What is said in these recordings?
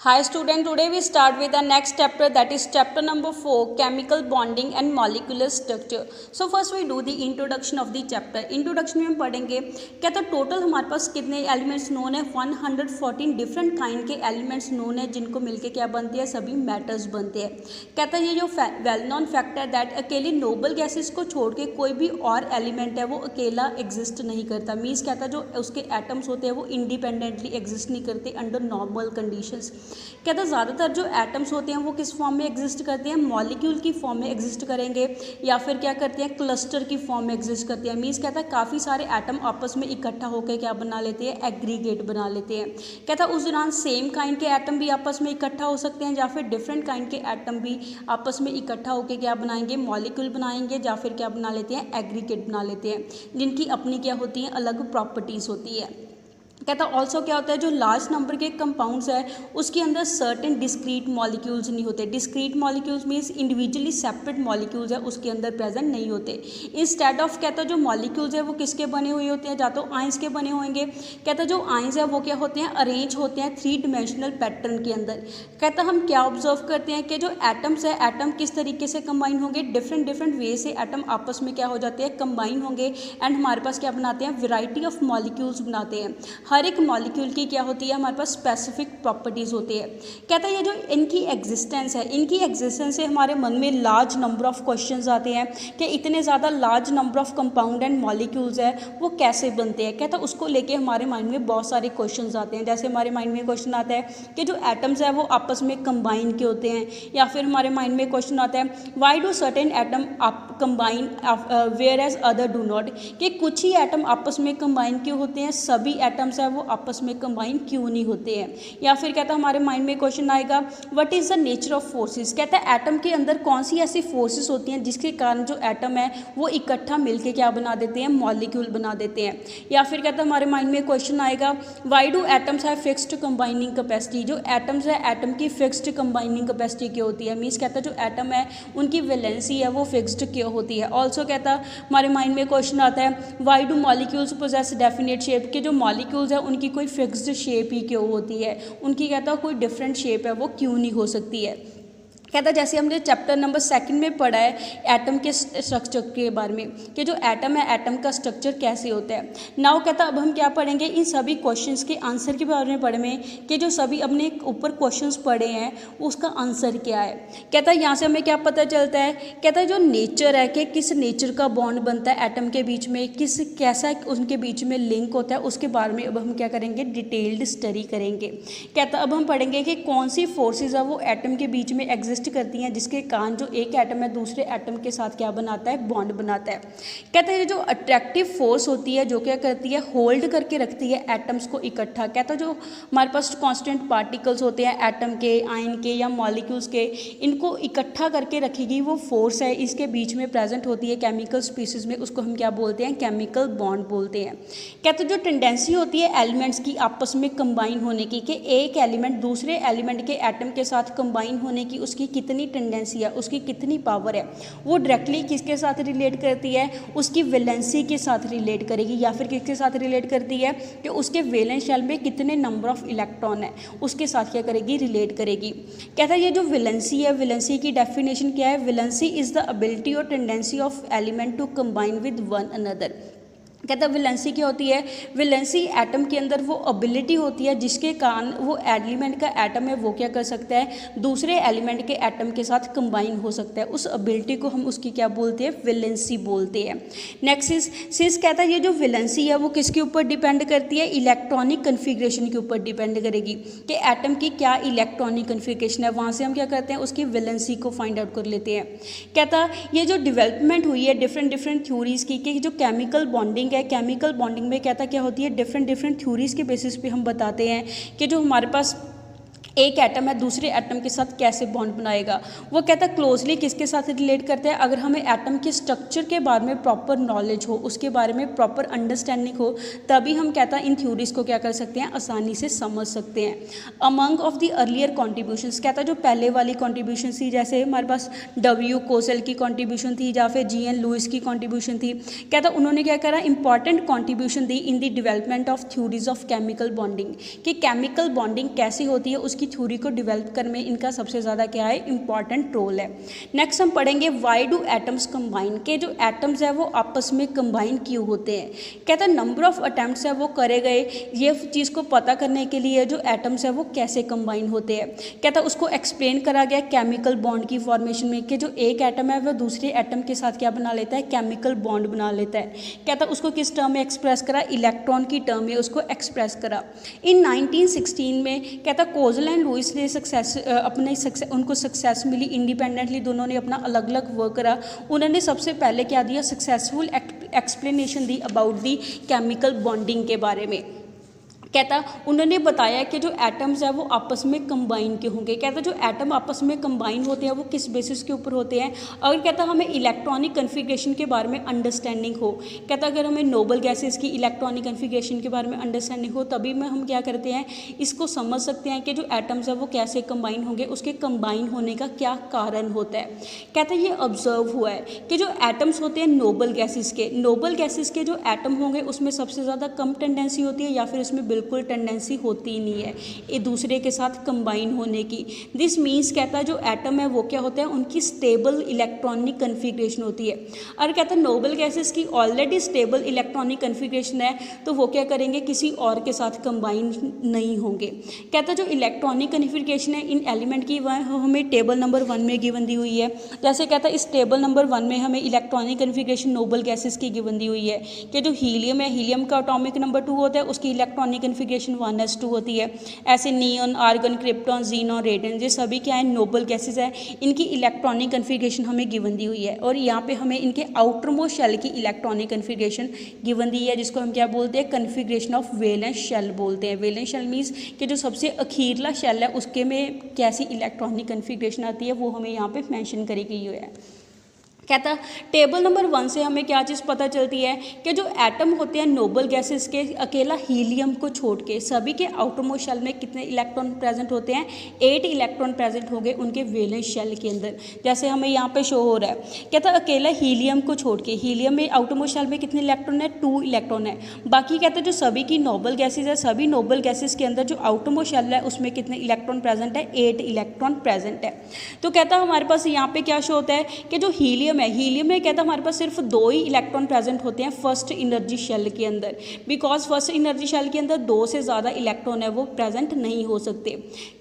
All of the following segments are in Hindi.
Hi student, today we start with the next chapter, that is chapter number 4, chemical bonding and molecular structure. So first we do the introduction of the chapter. Introduction में हम पढ़ेंगे क्या तो टोटल हमारे पास कितने एलिमेंट्स नोन है 114 डिफरेंट काइंड के एलिमेंट्स नोन है जिनको मिलके क्या बनते हैं, सभी मैटर्स बनते हैं। कहता है ये जो वेल नॉन फैक्ट है दैट अकेली नोबल गैसेस को छोड़ के कोई भी और एलिमेंट है वो अकेला एग्जिस्ट नहीं करता। मीन्स कहता है जो उसके एटम्स होते हैं वो इंडिपेंडेंटली एग्जिस्ट नहीं करते अंडर नॉर्मल कंडीशंस। कहता है ज़्यादातर जो एटम्स होते हैं वो किस फॉर्म में एग्जिस्ट करते हैं, मॉलिक्यूल की फॉर्म में एग्जिस्ट करेंगे या फिर क्या करते हैं, क्लस्टर की फॉर्म में एग्जिस्ट करते हैं। मीन्स कहता है काफ़ी सारे एटम आपस में इकट्ठा होकर क्या बना लेते हैं, एग्रीगेट बना लेते हैं। कहता है उस दौरान सेम काइंड के एटम भी आपस में इकट्ठा हो सकते हैं या फिर डिफरेंट काइंड के एटम भी आपस में इकट्ठा होकर क्या बनाएंगे, मॉलिक्यूल बनाएंगे या फिर क्या बना लेते हैं, एग्रीगेट बना लेते हैं जिनकी अपनी क्या होती है, अलग प्रॉपर्टीज़ होती है। कहता ऑल्सो क्या होता है जो लार्ज नंबर के कंपाउंड्स है उसके अंदर सर्टेन डिस्क्रीट मॉलिक्यूल्स नहीं होते। Discrete molecules means individually separate molecules है उसके अंदर प्रेजेंट नहीं होते। इंस्टेड ऑफ कहता जो मॉलिक्यूल्स है वो किसके बने हुए होते हैं, या तो आइंस के बने होंगे। कहता जो आइंस है वो क्या होते हैं, अरेंज होते हैं 3 डिमेंशनल पैटर्न के अंदर। कहता हम क्या ऑब्जर्व करते हैं कि जो एटम्स है एटम किस तरीके से कंबाइन होंगे, डिफरेंट वे से एटम आपस में क्या हो जाते हैं, कंबाइन होंगे एंड हमारे पास क्या बनाते हैं, वेराइटी ऑफ मॉलिक्यूल्स बनाते हैं। हर एक मॉलिक्यूल की क्या होती है, हमारे पास स्पेसिफिक प्रॉपर्टीज़ होती है। कहता है ये जो इनकी एग्जिस्टेंस है, इनकी एग्जिस्टेंस से हमारे मन में लार्ज नंबर ऑफ क्वेश्चंस आते हैं कि इतने ज़्यादा large number of compound and molecules है वो कैसे बनते हैं। कहता है उसको लेके हमारे माइंड में बहुत सारे क्वेश्चंस आते हैं। जैसे हमारे माइंड में क्वेश्चन आता है कि जो एटम्स है वो आपस में कंबाइन के होते हैं, या फिर हमारे माइंड में क्वेश्चन आता है why do certain atom combine whereas other do not, कि कुछ ही एटम आपस में कंबाइन क्यों होते हैं, सभी एटम्स है वो आपस में कंबाइन क्यों नहीं होते हैं। या फिर कहता है हमारे माइंड में क्वेश्चन आएगा what is the nature of forces, कहता है एटम के अंदर कौन सी ऐसी फोर्सेस होती हैं जिसके कारण जो एटम है वो इकट्ठा मिलके क्या बना देते हैं, मॉलिक्यूल बना देते हैं। या फिर कहता है हमारे माइंड में क्वेश्चन आएगा why do atoms have fixed combining capacity, जो एटम्स है एटम की फिक्स्ड कंबाइनिंग कैपेसिटी क्या होती है। मीन्स कहता है जो एटम है उनकी वैलेंसी है वो फिक्स्ड क्यों होती है। ऑल्सो कहता है हमारे माइंड में क्वेश्चन आता है why do molecules possess definite shape, के जो मॉलिक्यूल्स है उनकी कोई फिक्स्ड शेप ही क्यों होती है, उनकी कहता है कोई डिफरेंट शेप है वो क्यों नहीं हो सकती है। कहता जैसे हमने चैप्टर नंबर 2 में पढ़ा है एटम के स्ट्रक्चर के बारे में कि जो एटम है एटम का स्ट्रक्चर कैसे होता है। नाउ कहता अब हम क्या पढ़ेंगे, इन सभी क्वेश्चंस के आंसर के बारे में पढ़ेंगे कि जो सभी अपने ऊपर क्वेश्चंस पढ़े हैं उसका आंसर क्या है। कहता है यहाँ से हमें क्या पता चलता है, कहता है जो नेचर है कि किस नेचर का बॉन्ड बनता है एटम के बीच में, किस कैसा उनके बीच में लिंक होता है, उसके बारे में अब हम क्या करेंगे, डिटेल्ड स्टडी करेंगे। कहता अब हम पढ़ेंगे कि कौन सी फोर्सेज है वो एटम के बीच में एग्जिस्ट करती हैं जिसके कारण जो एक एटम है दूसरे एटम के साथ क्या बनाता है, बॉन्ड बनाता है। कहते हैं जो अट्रैक्टिव फोर्स होती है जो क्या करती है, होल्ड करके रखती है एटम्स को इकट्ठा। कहता है जो हमारे पास कांस्टेंट पार्टिकल्स होते हैं एटम के, आयन के या मॉलिक्यूल्स के, इनको इकट्ठा करके रखेगी वो फोर्स है, इसके बीच में प्रेजेंट होती है केमिकल स्पीसीज में, उसको हम क्या बोलते हैं, केमिकल बॉन्ड बोलते हैं। कहते हैं जो टेंडेंसी होती है एलिमेंट्स की आपस में कंबाइन होने की, कि एक एलिमेंट दूसरे एलिमेंट के एटम के साथ कंबाइन होने की उसकी कितनी टेंडेंसी है, उसकी कितनी पावर है, वो डायरेक्टली किसके साथ रिलेट करती है, उसकी वैलेंसी के साथ रिलेट करेगी। या फिर किसके साथ रिलेट करती है कि उसके वैलेंस शेल में कितने नंबर ऑफ इलेक्ट्रॉन है उसके साथ क्या करेगी, रिलेट करेगी। कहता है ये जो वैलेंसी है, वैलेंसी की डेफिनेशन क्या है, वैलेंसी इज द एबिलिटी और tendency of element to combine with one another. कहता है वैलेंसी क्या होती है, वैलेंसी एटम के अंदर वो एबिलिटी होती है जिसके कारण वो एलिमेंट का एटम है वो क्या कर सकता है, दूसरे एलिमेंट के एटम के साथ कंबाइन हो सकता है। उस एबिलिटी को हम उसकी क्या बोलते हैं, वैलेंसी बोलते हैं। नेक्स्ट सिस कहता है ये जो वैलेंसी है वो किसके ऊपर डिपेंड करती है, इलेक्ट्रॉनिक कन्फिग्रेशन के ऊपर डिपेंड करेगी कि एटम की क्या इलेक्ट्रॉनिक कन्फिग्रेशन है, वहाँ से हम क्या करते हैं उसकी वैलेंसी को फाइंड आउट कर लेते हैं। कहता ये जो डेवलपमेंट हुई है डिफरेंट थ्योरीज की कि जो केमिकल बॉन्डिंग है, केमिकल बॉन्डिंग में कहता क्या होती है, डिफरेंट थ्योरीज के बेसिस पे हम बताते हैं कि जो हमारे पास एक एटम है दूसरे एटम के साथ कैसे बॉन्ड बनाएगा। वो कहता है क्लोजली किसके साथ रिलेट करते हैं, अगर हमें एटम के स्ट्रक्चर के बारे में प्रॉपर नॉलेज हो, उसके बारे में प्रॉपर अंडरस्टैंडिंग हो, तभी हम कहता है इन थ्योरीज को क्या कर सकते हैं, आसानी से समझ सकते हैं। Among of the earlier contributions, कहता है जो पहले वाली कॉन्ट्रीब्यूशन थी, जैसे हमारे पास डब्ल्यू कोसेल की कॉन्ट्रीब्यूशन थी या फिर जी एन लुइस की कॉन्ट्रीब्यूशन थी। कहता उन्होंने क्या करा, important contribution the in the development of theories of chemical bonding, कि केमिकल बॉन्डिंग कैसी होती है उसकी उसकी थ्योरी को डेवलप करने में इनका सबसे ज़्यादा क्या है, इंपॉर्टेंट रोल है। नेक्स्ट हम पढ़ेंगे वाई डू एटम्स कंबाइन, के जो एटम्स है वो आपस में कंबाइन क्यों होते हैं। कहता है नंबर ऑफ अटैम्प्ट्स है वो करे गए ये चीज़ को पता करने के लिए जो एटम्स है वो कैसे कंबाइन होते हैं। कहता है उसको एक्सप्लेन करा गया केमिकल बॉन्ड की फॉर्मेशन में, कि जो एक एटम है वह दूसरे एटम के साथ क्या बना लेता है, केमिकल बॉन्ड बना लेता है। कहता है उसको किस टर्म में एक्सप्रेस करा, इलेक्ट्रॉन की टर्म में उसको एक्सप्रेस करा। इन 1916 में कहता कोजल एंड लुइस ने उनको सक्सेस मिली, इंडिपेंडेंटली दोनों ने अपना अलग अलग वर्क करा। उन्होंने सबसे पहले क्या दिया, successful explanation the about the chemical bonding के बारे में। कहता उन्होंने बताया कि जो एटम्स है वो आपस में कंबाइन के होंगे। कहता जो एटम आपस में कंबाइन होते हैं वो किस बेसिस के ऊपर होते हैं, अगर कहता हमें इलेक्ट्रॉनिक कन्फिग्रेशन के बारे में अंडरस्टैंडिंग हो, कहता अगर हमें नोबल गैसेस की इलेक्ट्रॉनिक कन्फिग्रेशन के बारे में अंडरस्टैंडिंग हो तभी में हम क्या करते हैं, इसको समझ सकते हैं कि जो एटम्स है वो कैसे कंबाइन होंगे, उसके कंबाइन होने का क्या कारण होता है। कहता ये ऑब्जर्व हुआ है कि जो एटम्स होते हैं नोबल गैसेस के जो एटम होंगे उसमें सबसे ज़्यादा कम टेंडेंसी होती है या फिर इसमें बिल्कुल टेंडेंसी होती ही नहीं है एक दूसरे के साथ कंबाइन होने की। दिस मीन्स कहता है जो एटम है वो क्या होता है, उनकी स्टेबल इलेक्ट्रॉनिक कन्फिग्रेशन होती है। और कहता है नोबल गैसेस की ऑलरेडी स्टेबल इलेक्ट्रॉनिक कन्फिग्रेशन है तो वो क्या करेंगे, किसी और के साथ कंबाइन नहीं होंगे। कहता है जो इलेक्ट्रॉनिक कन्फिग्रेशन है इन एलिमेंट की वह हमें टेबल नंबर 1 में गिवन दी हुई है। जैसे कहता है इस टेबल नंबर 1 में हमें इलेक्ट्रॉनिक कन्फिग्रेशन नोबल गैसेस की गिवन दी हुई है कि जो हीलियम है, हीलियम का एटॉमिक नंबर 2 होता है, उसकी इलेक्ट्रॉनिक कन्फिग्रेशन 1s2 होती है। ऐसे neon, argon, krypton, xenon, radium ये सभी क्या है, नोबल गैसेस है। इनकी इलेक्ट्रॉनिक कन्फिग्रेशन हमें गिवन दी हुई है और यहाँ पे हमें इनके आउटर मोस्ट शेल की इलेक्ट्रॉनिक कन्फिग्रेशन गिवन दी है, जिसको हम क्या बोलते हैं, कन्फिग्रेशन ऑफ वैलेंस शेल बोलते हैं। वैलेंस शेल मीन्स कि जो सबसे अखीरला शेल है उसके में कैसी इलेक्ट्रॉनिक कन्फिग्रेशन आती है वो हमें यहाँ पे मेंशन करी गई है। कहता टेबल नंबर 1 से हमें क्या चीज़ पता चलती है कि जो एटम होते हैं नोबल गैसेस के, अकेला हीलियम को छोड़ के सभी के आउटर मोस्ट शेल में कितने इलेक्ट्रॉन प्रेजेंट होते हैं, 8 इलेक्ट्रॉन प्रेजेंट हो गए उनके वैलेंस शेल के अंदर, जैसे हमें यहाँ पे शो हो रहा है। कहता अकेला हीलियम को छोड़ के, हीलियम में आउटर मोस्ट शेल में कितने इलेक्ट्रॉन है, 2 इलेक्ट्रॉन है। बाकी कहते हैं जो सभी की नोबल गैसेज है, सभी नोबल गैसेज के अंदर जो आउटर मोस्ट शेल है उसमें कितने इलेक्ट्रॉन प्रेजेंट है, 8 इलेक्ट्रॉन प्रेजेंट है। तो कहता हमारे पास यहाँ पे क्या शो होता है कि जो हीलियम में कहता हमारे पास सिर्फ 2 ही इलेक्ट्रॉन प्रेजेंट होते हैं फर्स्ट एनर्जी शेल के अंदर, बिकॉज फर्स्ट एनर्जी शेल के अंदर 2 से ज़्यादा इलेक्ट्रॉन है वो प्रेजेंट नहीं हो सकते।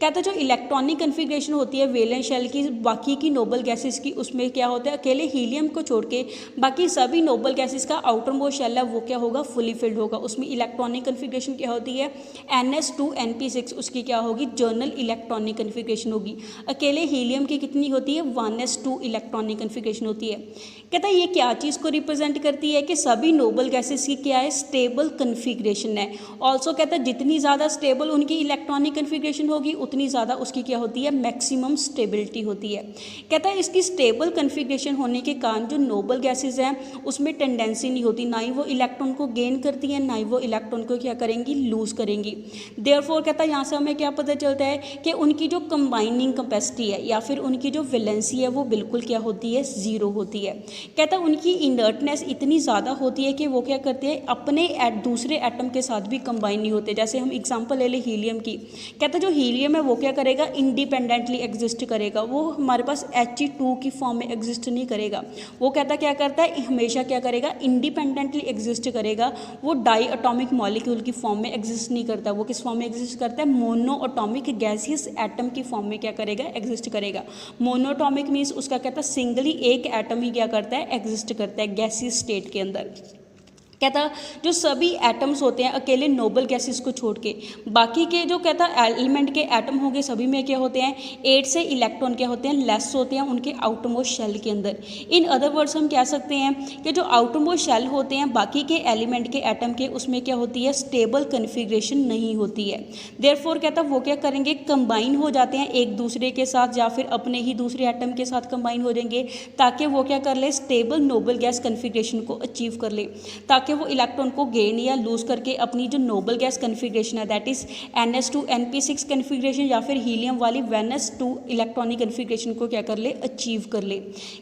कहता जो इलेक्ट्रॉनिक कन्फिग्रेशन होती है वैलेंस शेल की बाकी की नोबल गैसेस की, उसमें क्या होता है, अकेले हीलियम को छोड़ के बाकी सभी नोबल गैसेस का आउटर मोस्ट शेल है वो क्या होगा, फुली फिल्ड होगा। उसमें इलेक्ट्रॉनिक कन्फिग्रेशन क्या होती है, NS2 उसकी क्या होगी, जर्नल इलेक्ट्रॉनिक कन्फिग्रेशन होगी। अकेले हीलियम की कितनी होती है, 1s2 इलेक्ट्रॉनिक कन्फिग्रेशन होती है। कहता है ये क्या चीज़ को रिप्रेजेंट करती है कि सभी नोबल गैसेस की क्या है, स्टेबल कन्फिग्रेशन है। ऑल्सो कहता है जितनी ज़्यादा स्टेबल उनकी इलेक्ट्रॉनिक कन्फिग्रेशन होगी उतनी ज़्यादा उसकी क्या होती है, मैक्सिमम स्टेबिलिटी होती है। कहता है इसकी स्टेबल कन्फिग्रेशन होने के कारण जो नोबल गैसेस हैं उसमें टेंडेंसी नहीं होती, ना ही वो इलेक्ट्रॉन को गेन करती हैं ना ही वो इलेक्ट्रॉन को क्या करेंगी, लूज़ करेंगी। देयरफॉर कहता है यहाँ से हमें क्या पता चलता है कि उनकी जो कंबाइनिंग कैपेसिटी है या फिर उनकी जो वैलेंसी है वो बिल्कुल क्या होती है, 0 होती है। कहता है उनकी इनर्टनेस इतनी ज़्यादा होती है कि वो क्या करते हैं, अपने दूसरे एटम के साथ भी कंबाइन नहीं होते। जैसे हम एग्जांपल ले लें हीलियम की, कहता है जो हीलियम है वो क्या करेगा, इंडिपेंडेंटली एग्जिस्ट करेगा, वो हमारे पास He2 की फॉर्म में एग्जिस्ट नहीं करेगा। वो कहता क्या करता है, हमेशा क्या करेगा, इंडिपेंडेंटली एग्जिस्ट करेगा। वो डाई एटॉमिक मॉलिक्यूल की फॉर्म में एग्जिस्ट नहीं करता। वो किस फॉर्म में एग्जिस्ट करता है, मोनो एटॉमिक गैसियस एटम की फॉर्म में क्या करेगा, एग्जिस्ट करेगा। मोनो एटॉमिक मीन्स उसका कहता है सिंगली एक एटम ही क्या करता है, एग्जिस्ट करता है गैसियस स्टेट के अंदर। कहता जो सभी एटम्स होते हैं अकेले नोबल गैसेस को छोड़ के बाकी के जो कहता एलिमेंट के एटम होंगे सभी में क्या होते हैं, 8 से इलेक्ट्रॉन क्या होते हैं, लेस होते हैं उनके आउटर मोस्ट शेल के अंदर। इन अदर वर्ड्स हम कह सकते हैं कि जो आउटर मोस्ट शेल होते हैं बाकी के एलिमेंट के एटम के, उसमें क्या होती है, स्टेबल कन्फिग्रेशन नहीं होती है। देयरफॉर कहता वो क्या करेंगे, कंबाइन हो जाते हैं एक दूसरे के साथ या फिर अपने ही दूसरे एटम के साथ कंबाइन हो जाएंगे ताकि वो क्या कर ले, स्टेबल नोबल गैस कन्फिग्रेशन को अचीव कर ले, ताकि ताकि वो इलेक्ट्रॉन को गेन या लूज करके अपनी जो नोबल गैस कन्फिग्रेशन है that is NS2 NP6 configuration या फिर हीलियम वाली VNS2 इलेक्ट्रॉनिक कन्फिग्रेशन को क्या कर ले, अचीव कर ले।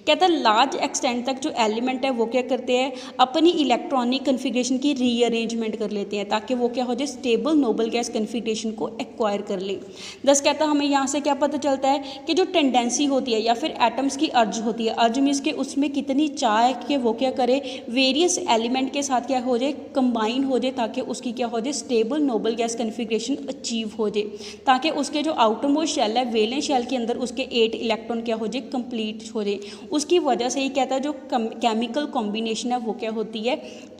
कहता है लार्ज एक्सटेंट तक जो एलिमेंट है वो क्या करते हैं, अपनी इलेक्ट्रॉनिक कन्फिग्रेशन की रीअरेंजमेंट कर लेते हैं ताकि वो क्या हो जाए, स्टेबल नोबल गैस कन्फिग्रेशन को एक्वायर कर ले। दस कहता हमें यहाँ से क्या पता चलता है कि जो टेंडेंसी होती है या फिर एटम्स की अर्ज होती है, अर्ज मीन्स के उसमें कितनी चाह है कि वो क्या करे, वेरियस एलिमेंट के साथ क्या हो जाए, कंबाइन हो जाए ताकि उसकी क्या हो जाए, stable noble gas configuration achieve हो जाए, ताकि उसके जो आउटर मोस्ट शेल है वेलेंस शेल के अंदर उसके 8 इलेक्ट्रॉन क्या हो जाए, कंप्लीट हो जाए। उसकी वजह से ही कहता है जो केमिकल कॉम्बिनेशन है वो क्या होती है,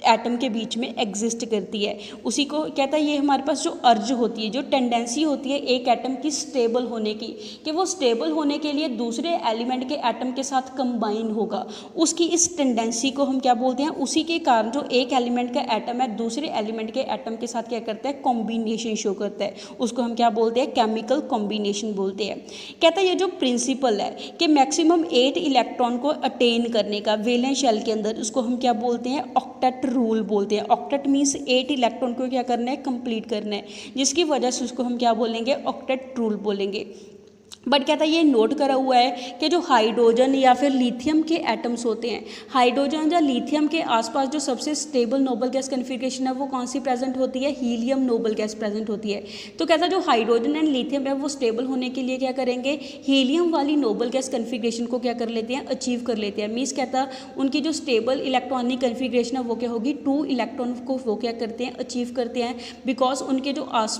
एटम के बीच में एग्जिस्ट करती है। उसी को कहता है ये हमारे पास जो अर्ज होती है, जो टेंडेंसी होती है एक एटम की स्टेबल होने की, कि वो स्टेबल होने के लिए दूसरे एलिमेंट के एटम के साथ कंबाइन होगा, उसकी इस टेंडेंसी को हम क्या बोलते हैं, उसी के कारण जो एक एलिमेंट का एटम है दूसरे एलिमेंट के एटम के साथ क्या करता है, कॉम्बिनेशन शो करता है, उसको हम क्या बोलते हैं, केमिकल कॉम्बिनेशन बोलते हैं। कहता है ये जो प्रिंसिपल है कि मैक्सिमम 8 इलेक्ट्रॉन को अटेन करने का वेलेंस शेल के अंदर, उसको हम क्या बोलते हैं, ऑक्टेट रूल बोलते हैं। ऑक्टेट मीन्स 8 इलेक्ट्रॉन को क्या करना है, कंप्लीट करना है, जिसकी वजह से उसको हम क्या बोलेंगे, ऑक्टेट रूल बोलेंगे। बट कहता है ये नोट करा हुआ है कि जो हाइड्रोजन या फिर लिथियम के एटम्स होते हैं, हाइड्रोजन या लिथियम के आसपास जो सबसे स्टेबल नोबल गैस कन्फिग्रेशन है वो कौन सी प्रेजेंट होती है, हीलियम नोबल गैस प्रेजेंट होती है। तो कहता है जो हाइड्रोजन एंड लिथियम है वो स्टेबल होने के लिए क्या करेंगे, हीलियम वाली नोबल गैस कन्फिग्रेशन को क्या कर लेते हैं, अचीव कर लेते हैं। मीन्स कहता है उनकी जो स्टेबल इलेक्ट्रॉनिक कन्फिग्रेशन है वो क्या होगी, 2 इलेक्ट्रॉन को वो क्या करते हैं, अचीव करते हैं, बिकॉज उनके जो आस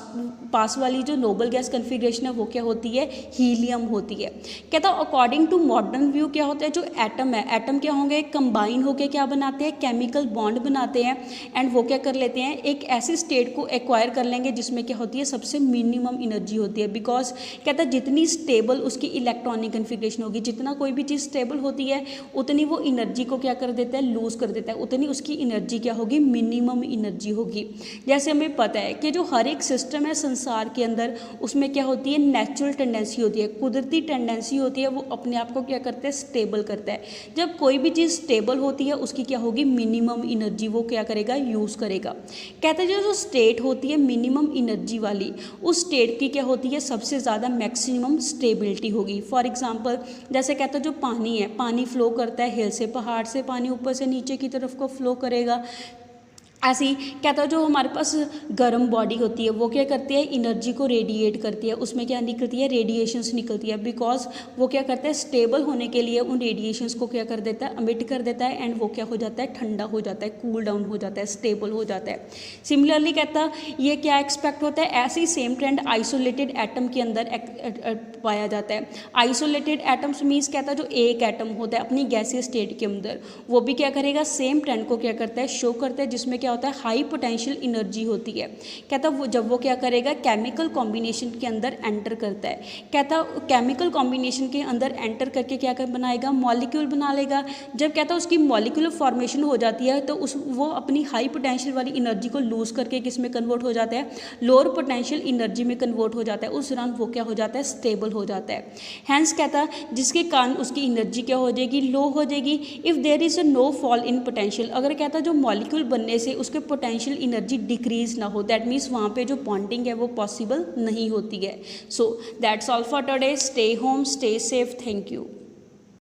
पास वाली जो नोबल गैस कन्फिग्रेशन है वो क्या होती है, हीलियम होती है। कहता है अकॉर्डिंग टू मॉडर्न व्यू क्या होता है, जो एटम है, एटम क्या होंगे, कंबाइन होकर क्या बनाते हैं, केमिकल बॉन्ड बनाते हैं, एंड वो क्या कर लेते हैं, एक ऐसी स्टेट को एक्वायर कर लेंगे जिसमें क्या होती है, सबसे मिनिमम एनर्जी होती है। बिकॉज कहता है जितनी स्टेबल उसकी इलेक्ट्रॉनिक कन्फिग्रेशन होगी, जितना कोई भी चीज़ स्टेबल होती है उतनी वो एनर्जी को क्या कर देता है, लूज कर देता है, उतनी उसकी एनर्जी क्या होगी, मिनिमम एनर्जी होगी। जैसे हमें पता है कि जो हर एक सिस्टम है संसार के अंदर, उसमें क्या होती है, नेचुरल टेंडेंसी होती है, कुदरती टेंडेंसी होती है, वो अपने आप को क्या करता है, स्टेबल करता है। जब कोई भी चीज़ स्टेबल होती है उसकी क्या होगी, मिनिमम एनर्जी वो क्या करेगा, यूज़ करेगा। कहते हैं जो स्टेट होती है मिनिमम एनर्जी वाली, उस स्टेट की क्या होती है, सबसे ज़्यादा मैक्सिमम स्टेबिलिटी होगी। फॉर एग्जांपल जैसे कहते हैं जो पानी है, पानी फ्लो करता है हिल से, पहाड़ से पानी ऊपर से नीचे की तरफ को फ्लो करेगा। ऐसे ही कहता है जो हमारे पास गर्म बॉडी होती है वो क्या करती है, एनर्जी को रेडिएट करती है, उसमें क्या निकलती है, रेडिएशंस निकलती है, बिकॉज वो क्या करता है, स्टेबल होने के लिए उन रेडिएशंस को क्या कर देता है, अमिट कर देता है, एंड वो क्या हो जाता है, ठंडा हो जाता है, कूल डाउन हो जाता है, स्टेबल हो जाता है। सिमिलरली कहता है ये क्या एक्सपेक्ट होता है, ऐसे ही सेम ट्रेंड आइसोलेटेड एटम के अंदर पाया जाता है। आइसोलेटेड एटम्स मीन्स कहता है जो एक एटम होता है अपनी गैसीय स्टेट के अंदर, वो भी क्या करेगा, सेम ट्रेंड को क्या करता है, शो करता है, जिसमें क्या होता है, हाई पोटेंशियल एनर्जी होती है। कहता वो जब वो क्या करेगा, केमिकल कॉम्बिनेशन के अंदर एंटर करता है, कहता केमिकल कॉम्बिनेशन के अंदर एंटर करके क्या कर बनाएगा, मॉलिक्यूल बना लेगा। जब कहता उसकी मॉलिक्यूलर फॉर्मेशन हो जाती है तो वो अपनी हाई पोटेंशियल वाली एनर्जी को लूज करके किस में कन्वर्ट हो जाता है, लोअर पोटेंशियल एनर्जी में कन्वर्ट हो जाता है। उस दौरान वो क्या हो जाता है, स्टेबल हो जाता है। हैंस कहता है जिसके कारण उसकी एनर्जी क्या हो जाएगी, लो हो जाएगी। If there is a no fall in potential, अगर कहता जो मॉलिक्यूल बनने से उसके पोटेंशियल एनर्जी डिक्रीज ना हो, दैट मीन्स वहाँ पे जो बॉन्डिंग है वो पॉसिबल नहीं होती है। So that's all for today. Stay home, stay safe, thank you.